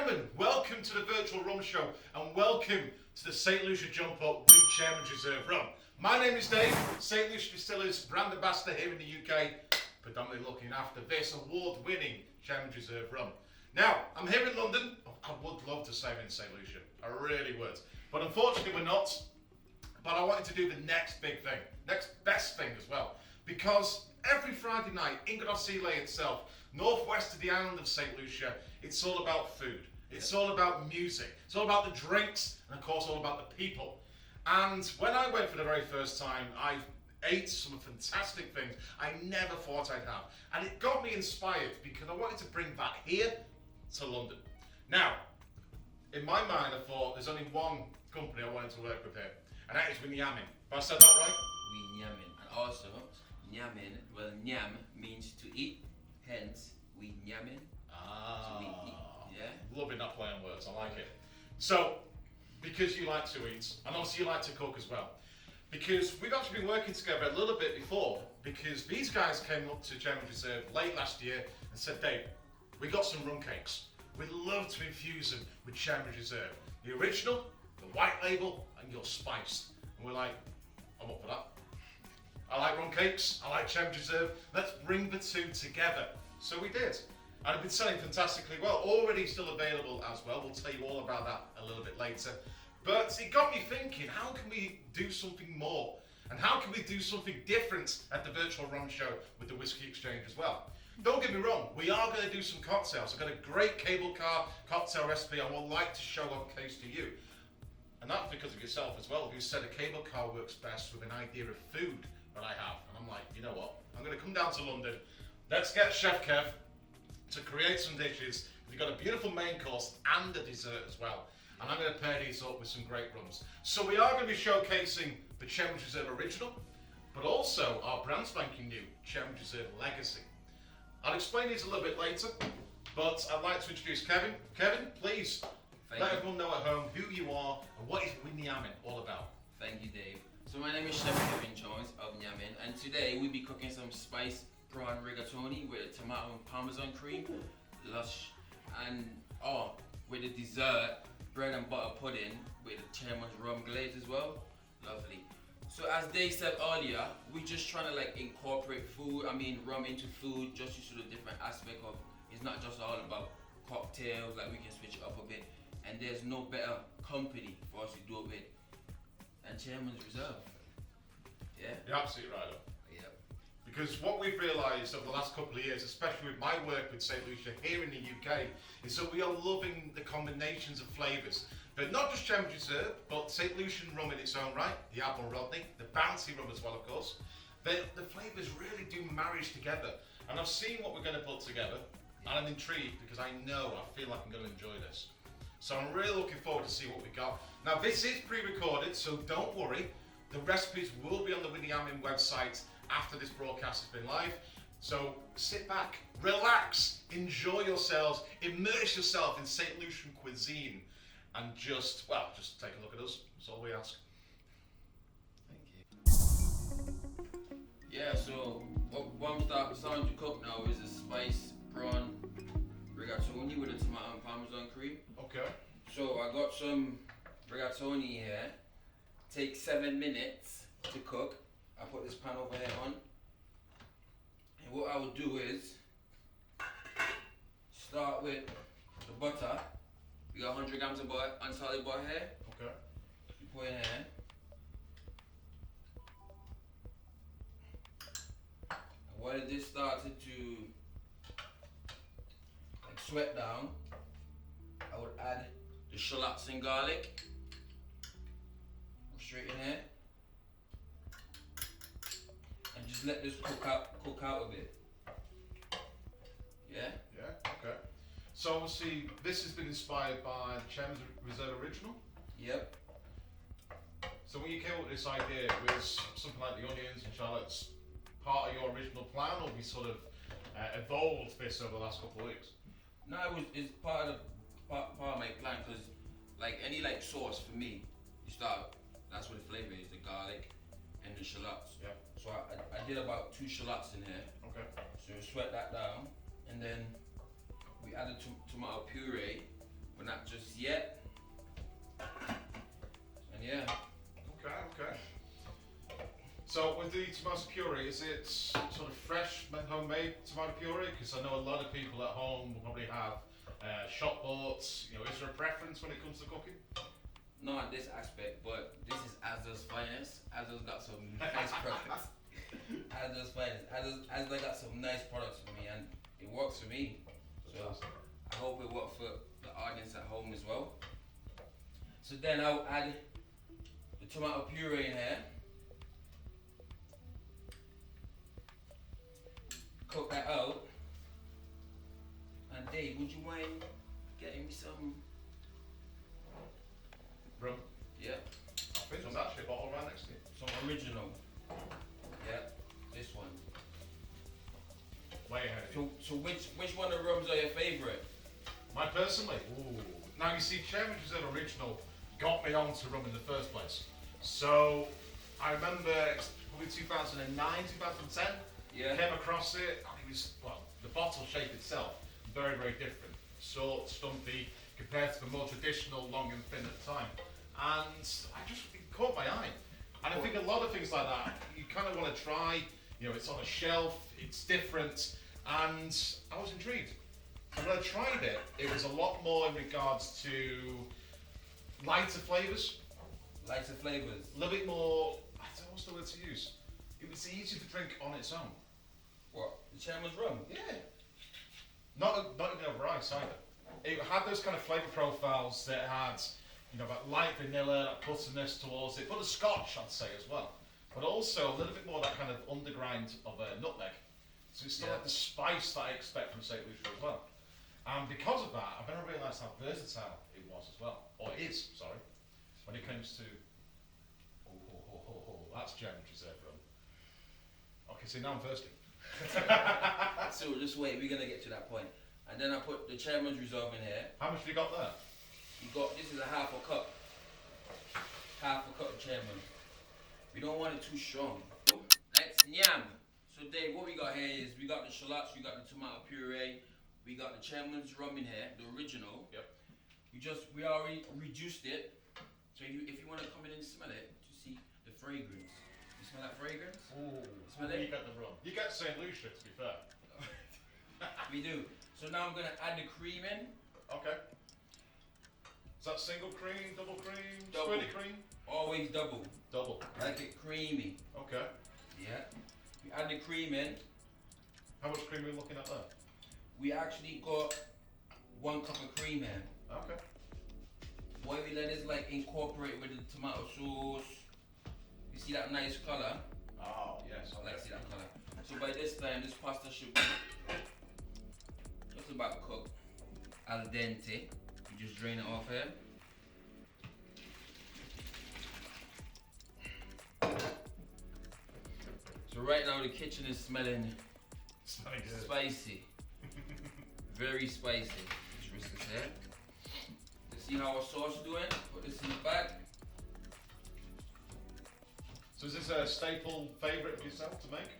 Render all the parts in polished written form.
gentlemen, welcome to the virtual rum show and welcome to the St Lucia Jump Up with Chairman's Reserve Rum. My name is Dave, St Lucia Distillers brand ambassador here in the UK, predominantly looking after this award-winning Chairman's Reserve Rum. Now, I'm here in London. I would love to say I'm in St Lucia, I really would, but unfortunately we're not. But I wanted to do the next big thing, next best thing as well, because every Friday night, Ingador itself, northwest of the island of St Lucia, it's all about food. It's all about music. It's all about the drinks, and of course, all about the people. And when I went for the very first time, I ate some fantastic things I never thought I'd have. And it got me inspired because I wanted to bring that here to London. Now, in my mind, I thought there's only one company I wanted to work with here, and that is with Nyammin. Have I said that right? We Nyammin. And also, Nyammin, well, Nyam means to eat, hence, we Nyammin. Ah, so we eat. Yeah. Loving that play on words, I like it. So, because you like to eat, and obviously you like to cook as well, because we've actually been working together a little bit before, because these guys came up to Chairman's Reserve late last year and said, Dave, we got some rum cakes. We'd love to infuse them with Chairman's Reserve. The original, the white label, and your spiced. And we're like, I'm up for that. I like rum cakes, I like Chairman's Reserve, let's bring the two together. So we did. And it's been selling fantastically well, already still available as well. We'll tell you all about that a little bit later. But it got me thinking, how can we do something more? And how can we do something different at the virtual rum show with the Whiskey Exchange as well? Don't get me wrong, we are going to do some cocktails. I've got a great cable car cocktail recipe I would like to show off case to you. And that's because of yourself as well, who said a cable car works best with an idea of food that I have. And I'm like, you know what, I'm going to come down to London, let's get Chef Kev to create some dishes. We've got a beautiful main course and a dessert as well. And I'm going to pair these up with some great rums. So we are going to be showcasing the Chairman's Reserve Original, but also our brand spanking new Chairman's Reserve Legacy. I'll explain these a little bit later, but I'd like to introduce Kevin. Kevin, please let everyone know at home who you are and what is Nyammin all about. Thank you, Dave. So my name is Chef Kevin Jones of Nyammin, and today we'll be cooking some spiced prawn rigatoni with tomato and parmesan cream, lush, and with the dessert, bread and butter pudding with the Chairman's rum glaze as well. Lovely. So as Dave said earlier, we're just trying to like incorporate rum into food, just to sort of different aspect of, it's not just all about cocktails, like we can switch it up a bit, and there's no better company for us to do it with than Chairman's Reserve. Yeah? You're absolutely right. Yep. Because what we've realised over the last couple of years, especially with my work with St Lucia here in the UK, is that we are loving the combinations of flavours. But not just Chairman's Reserve, but St Lucian rum in its own right, the Admiral Rodney, the bouncy rum as well, of course. The flavours really do marriage together. And I've seen what we're going to put together, and I'm intrigued because I feel like I'm going to enjoy this. So I'm really looking forward to see what we got. Now this is pre-recorded, so don't worry. The recipes will be on the Nyammin website after this broadcast has been live. So sit back, relax, enjoy yourselves, immerse yourself in St Lucian cuisine, and just take a look at us. That's all we ask. Thank you. Yeah, so what I'm starting to cook now is a spiced prawn rigatoni with a tomato and parmesan cream. Okay. So I got some rigatoni here. Takes 7 minutes to cook. I put this pan over here on. And what I will do is start with the butter. We got 100 grams of butter, unsalted butter here. Okay. We put in here. And while this started to sweat down, I would add the shallots and garlic. Straight in here. And just let this cook out a bit. Yeah? Yeah, okay. So obviously this has been inspired by the Chairman's Reserve Original? Yep. So when you came up with this idea, was something like the onions and shallots part of your original plan, or we sort of evolved this over the last couple of weeks? No, it's part of my plan, because like any sauce for me, you start, that's what the flavour is, the garlic and the shallots. Yeah. So I did about 2 shallots in here. Okay. So sweat that down, and then we added tomato puree, the tomato puree? Is it sort of fresh, homemade tomato puree? Because I know a lot of people at home will probably have shop bought. You know, is there a preference when it comes to cooking? Not this aspect, but this is Asda's finest. Asda's got some nice products. Asda's finest. Asda got some nice products for me, and it works for me. So I hope it works for the audience at home as well. So then I'll add the tomato puree in here. Cook that out. And Dave, would you mind getting me some Rum. Yeah. I think there's actually a bottle right next to you. Some original. Yeah. This one. Way ahead of you. So which one of the rums are your favourite? Mine personally. Ooh. Now you see, Chairman Reserve Original got me onto rum in the first place. So I remember probably 2009, 2010. Yeah. Came across it. And it was, well, the bottle shape itself very, very different. Short, stumpy, compared to the more traditional, long and thin at the time. And it caught my eye. And I think a lot of things like that, you kind of want to try. You know, it's on a shelf, it's different, and I was intrigued. And when I tried it, it was a lot more in regards to lighter flavours. Lighter flavours. A little bit more, I don't know what's the word to use. It was easier to drink on its own. What? The Chairman's rum? Yeah. Not even over ice either. It had those kind of flavour profiles that had, you know, that light vanilla, that butterness towards it, but a Scotch, I'd say, as well. But also a little bit more that kind of undergrind of a nutmeg. So it's still like the spice that I expect from St Lucia as well. And because of that, I've never realised how versatile it was as well. Or is, sorry. When it comes to, that's German Reserve rum. Okay, so now I'm thirsty. So just wait, we're gonna get to that point. And then I put the Chairman's Reserve in here. How much have you got there? This is a half a cup. Half a cup of Chairman. We don't want it too strong. Let's nyam. So Dave, what we got here is we got the shallots, we got the tomato puree, we got the Chairman's rum in here, the original. Yep. We already reduced it. So if you want to come in and smell it to see the fragrance. You smell that fragrance? Ooh, smell it? You get the rum. You get St Lucia, to be fair. We do. So now I'm gonna add the cream in. Okay. Is that single cream, double cream, Double. squirty cream? Always double. Double. Like it creamy. Okay. Yeah. We add the cream in. How much cream are we looking at there? We actually got 1 cup of cream in. Okay. What we let is like incorporate with the tomato sauce. You see that nice colour? Oh, yes. I like to see that colour. So by this time, this pasta should be just about cooked. Al dente. You just drain it off here. So right now the kitchen is smelling Smelling good. spicy. Very spicy. Just whisk this here. Let's see how our sauce is doing. Put this in the bag. So is this a staple favourite of yourself to make?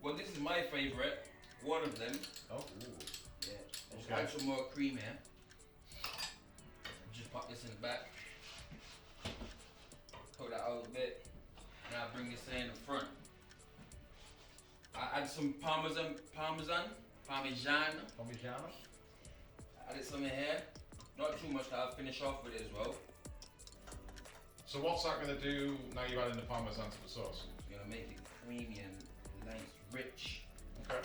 Well, this is my favourite. One of them. Oh. Yeah. Just Okay. add some more cream here. Just pop this in the back. Coat that out a bit. Now bring this in the front. I add some parmesan. Parmigiano. Added some in here. Not too much, I'll finish off with it as well. So what's that going to do now you've added the parmesan to the sauce? It's gonna make it creamy and nice, rich. Okay.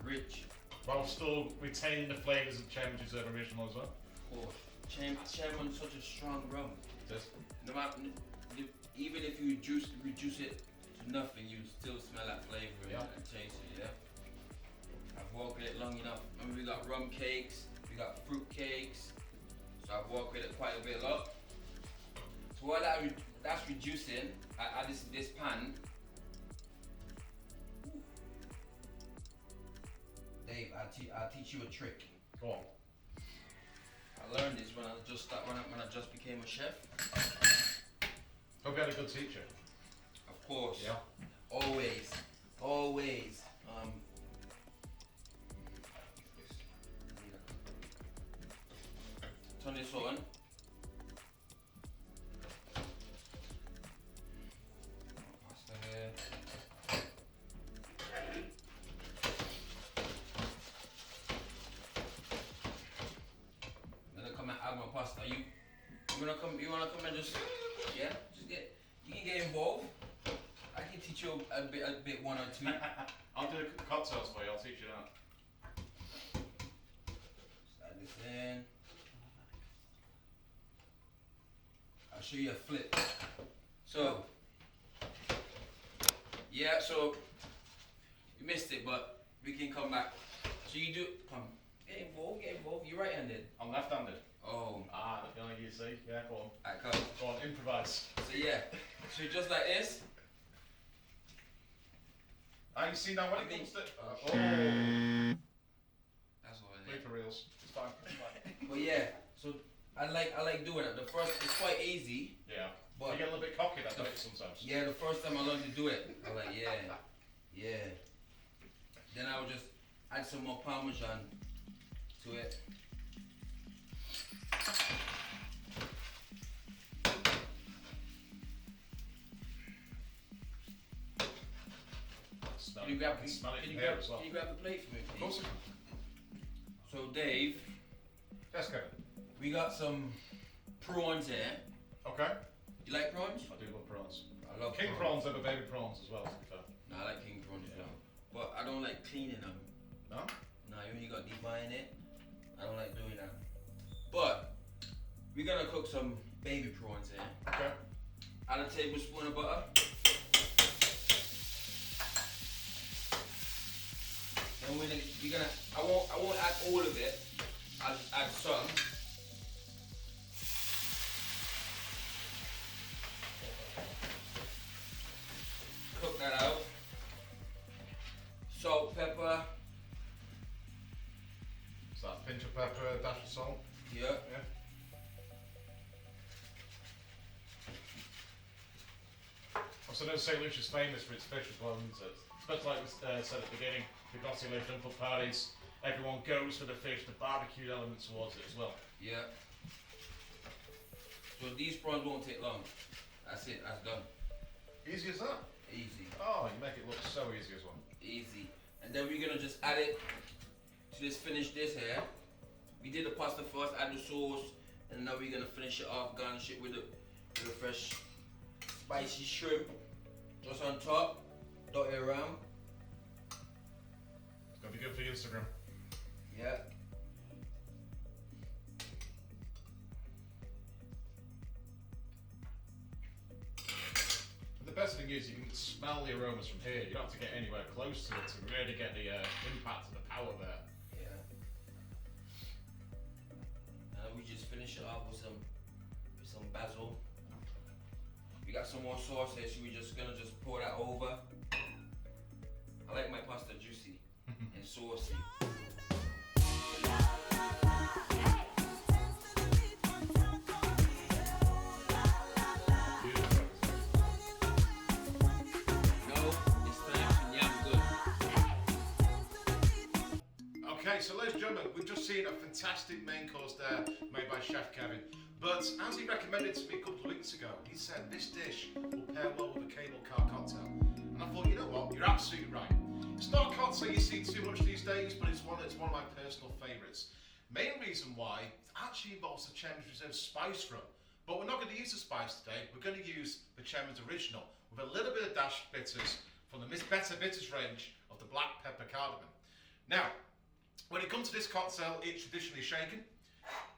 Rich. While still retaining the flavours of Chairman Reserve Original as well? Of course. Chairman's such a strong rum. It is. No matter, even if you reduce it to nothing, you still smell that flavour and taste it, yeah? I've walked with it long enough. Remember we got rum cakes, we got fruit cakes, so I've walked with it quite a bit lot. So while that's reducing, I add this pan. Dave, I'll teach you a trick. Go on. I learned this when I just became a chef. Hope you had a good teacher. Of course. Yeah. Always. Turn this on. Pasta here. you wanna come and just you can get involved. I can teach you a bit one or two. I'll do the cocktails for you. I'll teach you that. Add this in. I'll show you a flip. So yeah, so you missed it, but we can come back. So you do get involved. You're right-handed. I'm left-handed. Oh. You see? Yeah, go on. Alright, come. Go on, improvise. So yeah, so just like this. You see now when it comes to... That's all it Wait is. for reals. It's fine. But yeah, so I like doing it. The first, it's quite easy. Yeah. But you get a little bit cocky, I do it sometimes. yeah, the first time I learned to do it, I was like, yeah. Then I would just add some more Parmesan to it. Can you grab the plate for me, please? Of course I can. So Dave, Yes, Kevin. we got some prawns here. Okay. You like prawns? I do love prawns. I love King prawns over baby prawns as well, to be fair. No, I like king prawns as well. But I don't like cleaning them. No? No, you only got divine it. I don't like doing that. But we're gonna cook some baby prawns here. Okay. Add a tablespoon of butter. And I won't add all of it. I'll add some. Cook that out. Salt, pepper. So that pinch of pepper, a dash of salt. Yeah. Yeah. Also, know St Lucia's famous for its fish as well, isn't it? Especially like we said at the beginning, because you live in for parties, everyone goes for the fish, the barbecue element towards it as well. Yeah. So these prawns won't take long. That's it, that's done. Easy as that? Easy. Oh, you make it look so easy as well. Easy. And then we're gonna just add it to this finish this here. We did the pasta first, add the sauce, and now we're gonna finish it off, garnish it with the fresh spicy shrimp. Just on top, dot it around. It's gonna be good for your Instagram. Yeah. The best thing is you can smell the aromas from here. You don't have to get anywhere close to it to really get the impact and the power there. Yeah. And we just finish it off with some basil. We got some more sauce here, so we're just gonna pour that over. I like my pasta juicy and saucy. Okay, so ladies and gentlemen, we've just seen a fantastic main course there made by Chef Kevin. But as he recommended to me a couple of weeks ago, he said this dish will pair well with a cable car cocktail. And I thought, you know what, you're absolutely right. It's not a cocktail you see too much these days, but it's one of my personal favourites. Main reason why, it actually involves the Chairman's Reserve spice rum. But we're not going to use the spice today, we're going to use the Chairman's Original with a little bit of dash bitters from the Better Bitters range of the black pepper cardamom. Now, when it comes to this cocktail, it's traditionally shaken.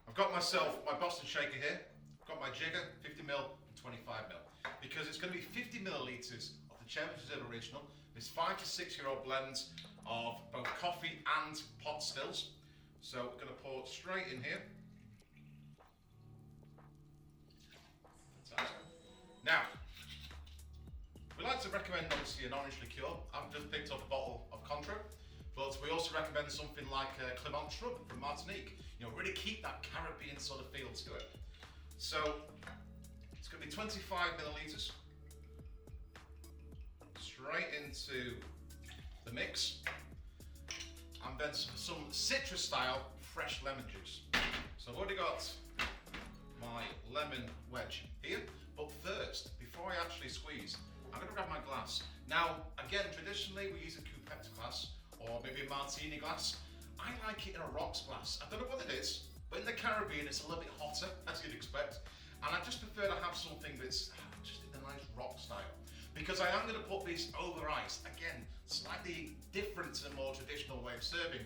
I've got myself my Boston shaker here. I've got my jigger, 50ml and 25ml. Because it's going to be 50 millilitres of the Chairman's Reserve Original. This 5 to 6 year old blend of both coffee and pot stills. So we're going to pour it straight in here. Fantastic. Now, we like to recommend obviously an orange liqueur. I've just picked up a bottle of Contro. But we also recommend something like Clément from Martinique. You know, really keep that Caribbean sort of feel to it. So it's going to be 25 millilitres. Straight into the mix. And then some citrus style fresh lemon juice. So I've already got my lemon wedge here. But first, before I actually squeeze, I'm going to grab my glass. Now, again, traditionally we use a coupette glass, or maybe a martini glass. I like it in a rocks glass. I don't know what it is, but in the Caribbean it's a little bit hotter, as and I just prefer to have something that's just in a nice rock style. Because I am going to put these over ice, again, slightly different to the more traditional way of serving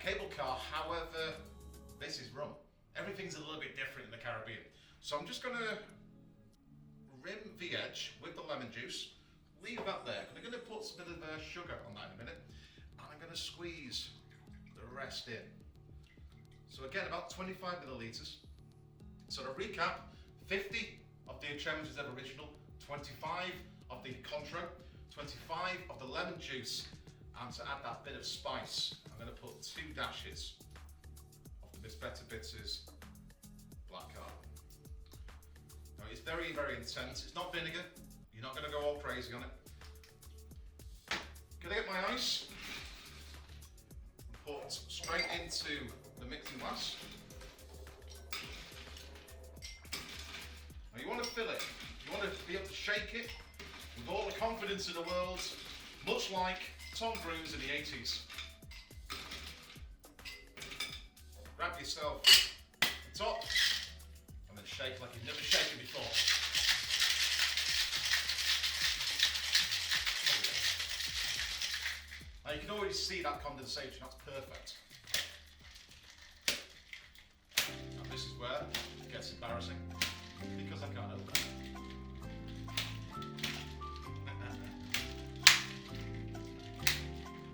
cable car. However, this is rum. Everything's a little bit different in the Caribbean. So I'm just going to rim the edge with the lemon juice, leave that there. I'm going to put some bit of sugar on that in a minute, and I'm going to squeeze the rest in. So again, about 25 millilitres. So to recap, 50 of the Chairman's Reserve Original, 25 of the Contro, 25 of the lemon juice, and to add that bit of spice, I'm going to put 2 dashes of the Miss Better Bitters Black Carbon. Now it's very, very intense. It's not vinegar. You're not going to go all crazy on it. Gonna get my ice, and put straight into the mixing glass. Now you want to fill it. You want to be able to shake it with all the confidence in the world, much like Tom Cruise in the 80s. Grab yourself the top and then shake like you've never shaken before. Now you can already see that condensation, that's perfect. And this is where it gets embarrassing, because I can't open it.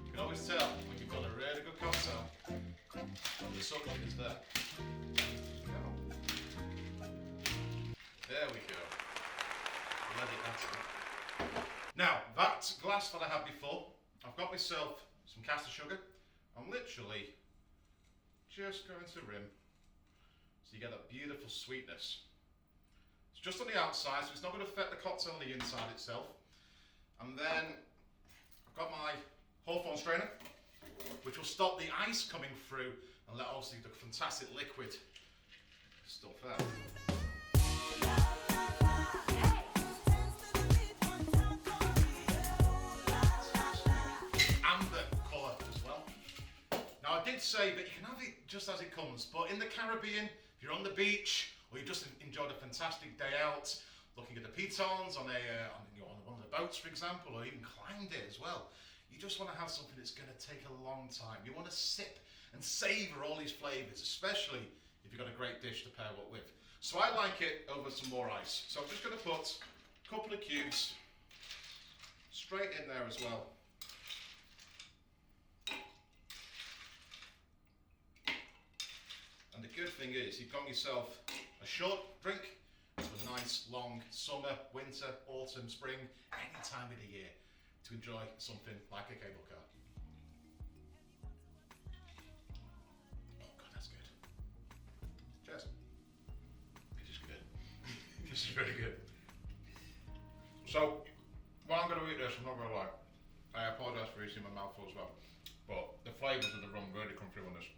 You can always tell when you've got a really good cocktail when the suction is there. There we go. Let it enter. Now, that glass that I had before, I've got myself some caster sugar. I'm literally just going to rim so you get that beautiful sweetness. It's just on the outside, so it's not going to affect the cocktail on the inside itself. And then I've got my Hawthorne strainer, which will stop the ice coming through and let obviously the fantastic liquid stuff out. And the colour as well. Now I did say that you can have it just as it comes, but in the Caribbean, if you're on the beach or you just enjoyed a fantastic day out, looking at the pitons on one of the boats, for example, or even climbed it as well, you just want to have something that's going to take a long time. You want to sip and savour all these flavours, especially if you've got a great dish to pair what with. So I like it over some more ice. So I'm just going to put a couple of cubes straight in there as well. And the good thing is you've got yourself a short drink to a nice long summer, winter, autumn, spring, any time of the year to enjoy something like a cable car. Oh God, that's good. Cheers. It is good. This is really good. So, while I'm going to eat this, I'm not going to lie, I apologise for eating my mouthful as well, but the flavours of the rum really come through on this.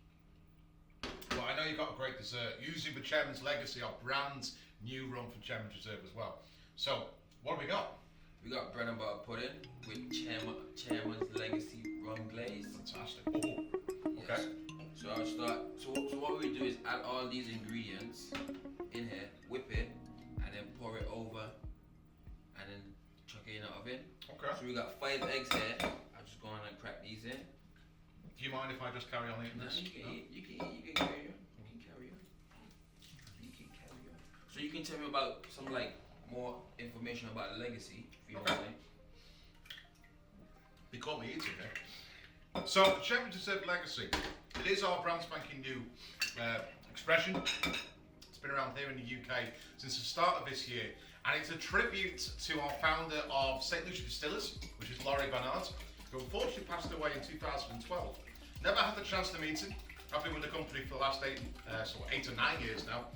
But I know you've got a great dessert using the Chairman's Legacy, our brand new rum from Chairman's Reserve as well. So, what have we got? We got bread and butter pudding with Chairman's Legacy rum glaze. Fantastic. Oh, okay. Yes. So I'll start. So what we do is add all these ingredients in here, whip it, and then pour it over, and then chuck it in the oven. Okay. So we got 5 eggs here. I'll just go on and crack these in. Do you mind if I just carry on eating this? You can carry on. You can carry on. You can carry on. So you can tell me about some more information about the legacy, if you don't mind. You caught me eating it. So the Chairman's Reserve Legacy, it is our brand spanking new expression. It's been around here in the UK since the start of this year, and it's a tribute to our founder of St Lucia Distillers, which is Laurie Bernard, who unfortunately passed away in 2012. Never had the chance to meet him. I've been with the company for the last 8 or 9 years now,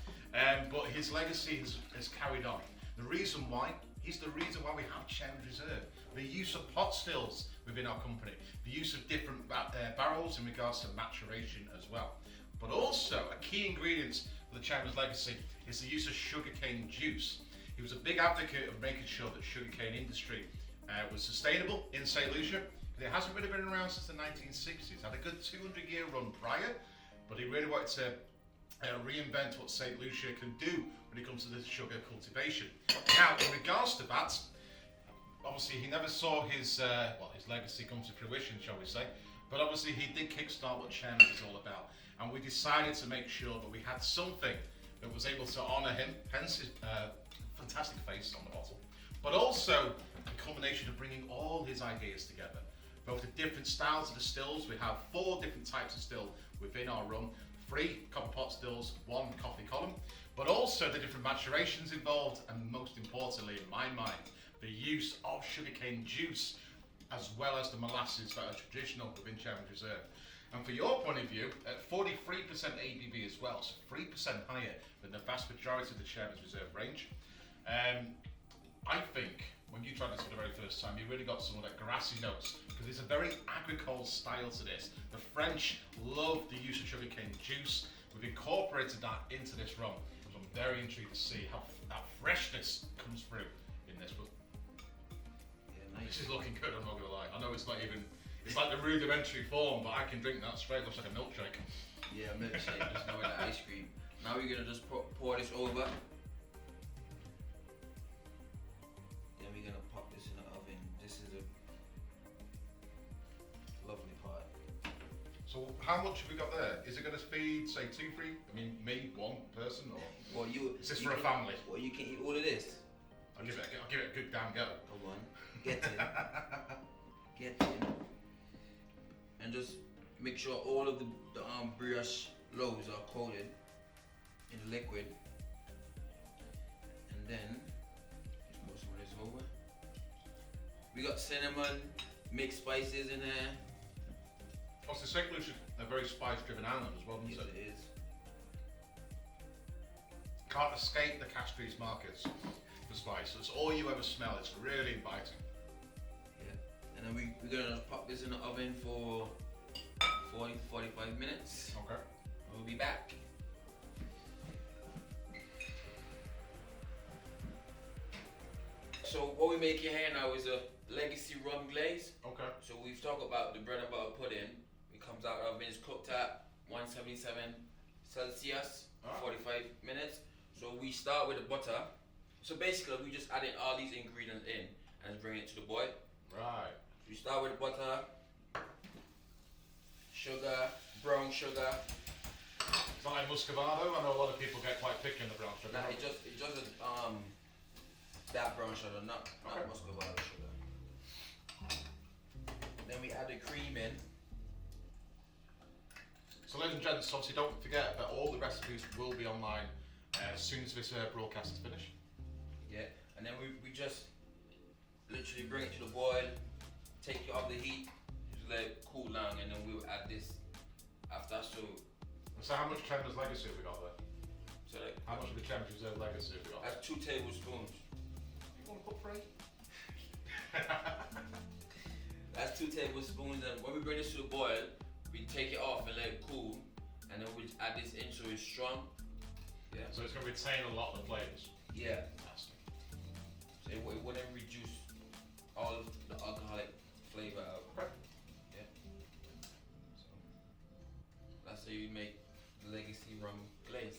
but his legacy has carried on. The reason why, he's the reason why we have Chairman's Reserve. The use of pot stills within our company, the use of different barrels in regards to maturation as well. But also, a key ingredient for the Chairman's Legacy is the use of sugarcane juice. He was a big advocate of making sure that sugarcane industry was sustainable in St Lucia. It hasn't really been around since the 1960s. Had a good 200-year run prior, but he really wanted to reinvent what St Lucia can do when it comes to the sugar cultivation. Now, in regards to that, obviously he never saw his legacy come to fruition, shall we say, but obviously he did kickstart what Chairman is all about, and we decided to make sure that we had something that was able to honour him, hence his fantastic face on the bottle, but also a combination of bringing all his ideas together, both the different styles of the stills. We have 4 different types of still within our rum, 3 copper pot stills, 1 coffee column, but also the different maturations involved, and most importantly in my mind, the use of sugarcane juice, as well as the molasses that are traditional within Chairman's Reserve. And for your point of view, at 43% ABV as well, so 3% higher than the vast majority of the Chairman's Reserve range. I think when you tried this for the very first time, you really got some of that grassy notes, because it's a very agricole style to this. The French love the use of sugarcane juice. We've incorporated that into this rum, so I'm very intrigued to see how that freshness comes through in this. But Nice. this is looking good, I'm not gonna lie. I know it's not even, it's like the rudimentary form, but I can drink that straight, looks like a milkshake. Yeah, milkshake, just know that ice cream. Now we're gonna just pour this over. Then we're gonna pop this in the oven. This is a lovely part. So how much have we got there? Is it gonna feed, say, 2, 3, I mean, me, 1 person, or Well, is this for a family? Well, you can eat all of this. I'll give it a good damn go. Come on, get in. Get in. And just make sure all of the brioche loaves are coated in the liquid. And then, just pour some of this over. We got cinnamon, mixed spices in there. Also, St Lucia, a very spice-driven island as well, isn't Yes, it? it is. Can't escape the Castries markets for spice. It's all you ever smell. It's really inviting. Yeah. And then we're gonna pop this in the oven for 40 to 45 minutes. Okay. And we'll be back. So what we make here now is a legacy rum glaze. Okay. So we've talked about the bread and butter pudding. It comes out of oven, it's cooked at 177 Celsius, 45 minutes. So we start with the butter. So basically we just adding all these ingredients in and bring it to the boil. Right. We start with the butter, sugar, brown sugar. It's not like muscovado. I know a lot of people get quite picky on the brown sugar. Nah, it just that brown sugar, not Okay. muscovado sugar. Then we add the cream in. So ladies and gents, obviously don't forget that all the recipes will be online as soon as this broadcast is finished. Yeah, and then we just literally bring it to the boil, take it off the heat, just let it cool down, and then we'll add this after. So how much Chairman's Legacy have we got there? So like, How much of the Chairman's Reserve Legacy have we got? that's 2 tablespoons. You want to put 3? That's 2 tablespoons, and when we bring this to the boil, we take it off and let it cool, and then we add this in so it's strong. Yeah. So it's going to retain a lot of the flavours. Yeah. Fantastic. So it wouldn't reduce all of the alcoholic flavor out. Okay. Yeah. So that's how you make legacy rum glaze.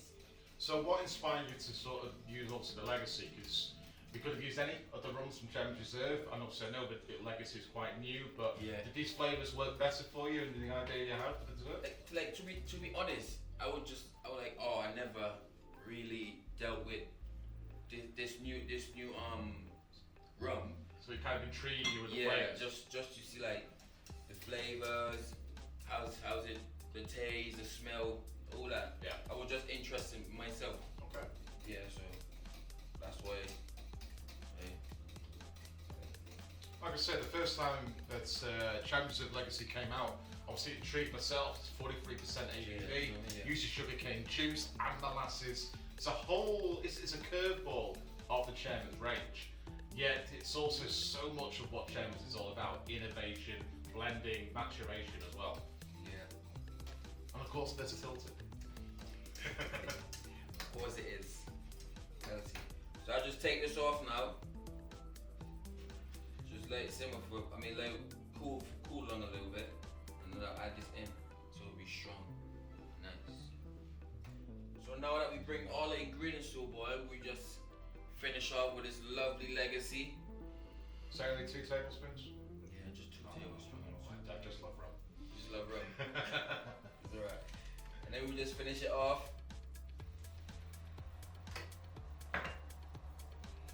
So what inspired you to sort of use also the Legacy? Because we could have used any other rums from Chairman's Reserve, and obviously I know that the Legacy is quite new, but Yeah. did these flavours work better for you and the idea you had for the dessert? Like to be honest, I would like, oh, I never really dealt with this new rum. So it kind of intrigued you with the Yeah, flavours? just to see like the flavors, how's it, the taste, the smell, all that. Yeah. I was just interested in myself. Okay. Yeah, so that's why. Like I said, the first time that Chairman's Reserve Legacy came out, obviously it intrigued myself. It's 43% ABV, Yeah. uses sugarcane juice and molasses. It's a curveball of the Chairman's range. Yet it's also so much of what Chairman's is all about: innovation, blending, maturation as well. Yeah. And of course, versatility. Of course it is. Healthy. So I'll just take this off now. Just let it simmer let it cool down a little bit, and then I'll add this in so it'll be strong. Nice. now that we bring all the ingredients to a boil, we just finish off with this lovely legacy. Say only 2 tablespoons? Yeah, just 2 tablespoons. I just love rum. Just love rum. It's alright. And then we just finish it off.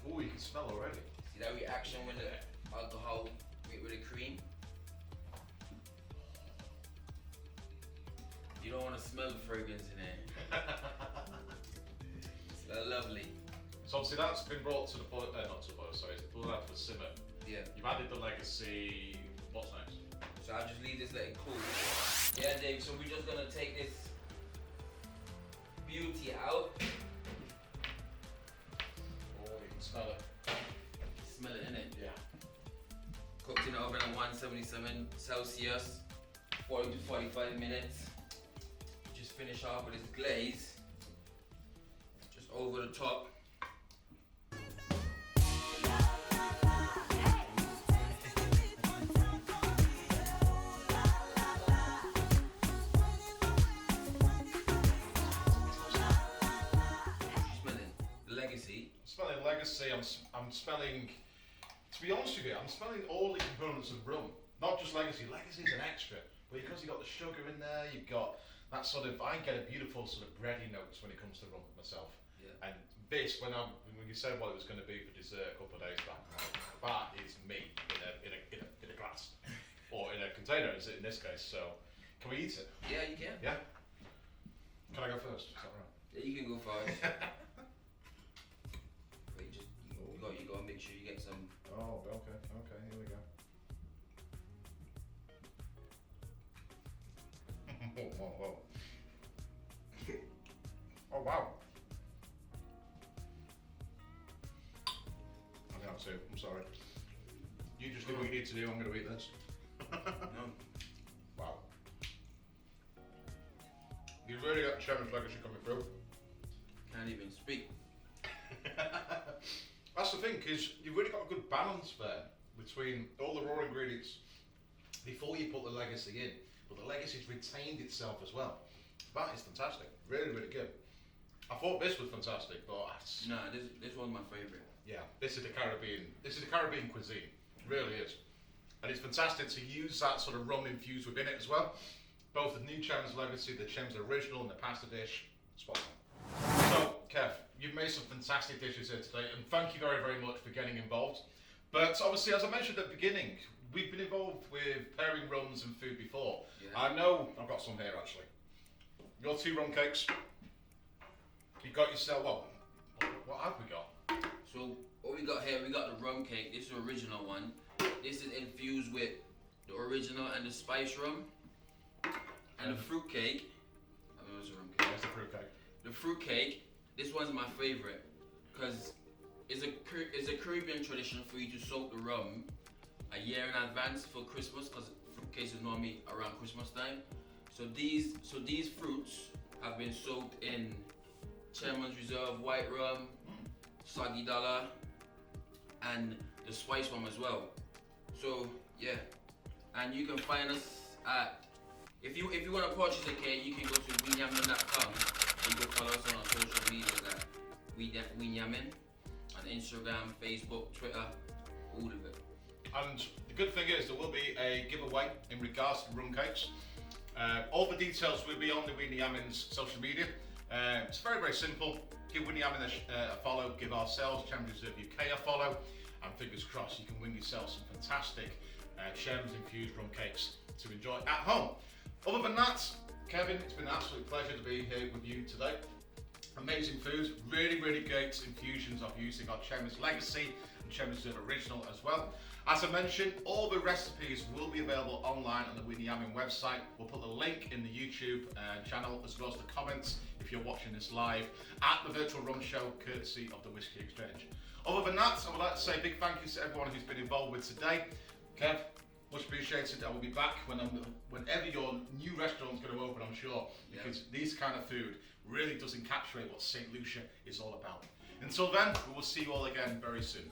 Oh, you can smell already. See that reaction with the alcohol with the cream? You don't want to smell the fragrance in there. It's lovely. So obviously that's been brought to the boil, not to the boil, sorry, it's brought out to the simmer. Yeah. You've added the legacy, what's next? So I'll just leave this let it cool. Yeah, Dave, so we're just gonna take this beauty out. Oh, you can smell it. Smell it, innit? Yeah. Cooked in the oven at 177 Celsius, 40 to 45 minutes. Just finish off with this glaze, just over the top. Smelling legacy, I'm smelling, to be honest with you, I'm smelling all the components of rum. Not just legacy, legacy's an extra, but because you've got the sugar in there, you've got that sort of, I get a beautiful sort of bready notes when it comes to rum myself. Yeah. And this, when you said what it was going to be for dessert a couple of days back, that is me in a glass, or in a container, is it in this case, so, can we eat it? Yeah, you can. Yeah? Can I go first? Is that right? Yeah, you can go first. You gotta make sure you get some. Oh, okay, here we go. Whoa. Oh, wow. I have to, I'm sorry. You just do what you need to do, I'm going to eat this. No. Wow. You've really got Chairman's legacy coming through. Can't even speak. That's the thing, because you've really got a good balance there between all the raw ingredients before you put the legacy in, but the legacy's retained itself as well. That is fantastic. Really, really good. I thought this was fantastic, but Nah, this one's my favourite. yeah, this is the Caribbean cuisine. It really is. And it's fantastic to use that sort of rum infused within it as well. Both the new Chairman's legacy, the Chairman's original, and the pasta dish. Spot on. So, Kev, you've made some fantastic dishes here today, and thank you very, very much for getting involved. But obviously, as I mentioned at the beginning, we've been involved with pairing rums and food before. Yeah. I know, I've got some here actually. Your 2 rum cakes. You got yourself, what have we got? So what we got here, we got the rum cake. This is the original one. This is infused with the original and the spice rum. And the fruit cake. I mean, it was a rum cake. There's the fruit cake. The fruit cake, this one's my favorite because it's a Caribbean tradition for you to soak the rum a year in advance for Christmas, because fruit cakes is normally around Christmas time. So these fruits have been soaked in Chairman's Reserve white rum, Soggy Dollar, and the spice rum as well. So yeah, and you can find us at, if you want to purchase a cake, you can go to Nyammin.com. You can follow us on our social media at Nyammin on Instagram, Facebook, Twitter, all of it. And the good thing is there will be a giveaway in regards to rum cakes. All the details will be on the Nyammin's social media. It's very, very simple. Give Nyammin a follow, give ourselves, Chairman's Reserve UK, a follow, and fingers crossed you can win yourself some fantastic Chairman's infused rum cakes to enjoy at home. Other than that, Kevin, it's been an absolute pleasure to be here with you today. Amazing food, really, really great infusions of using our Chairman's Legacy and Chairman's Reserve Original as well. As I mentioned, all the recipes will be available online on the Nyammin website. We'll put the link in the YouTube channel as well as the comments if you're watching this live at the Virtual Rum Show, courtesy of the Whiskey Exchange. Other than that, I would like to say a big thank you to everyone who's been involved with today. Kev, much appreciated. I will be back whenever your new restaurant's going to open, I'm sure, because these kind of food really does encapsulate what St Lucia is all about. Until then, we will see you all again very soon.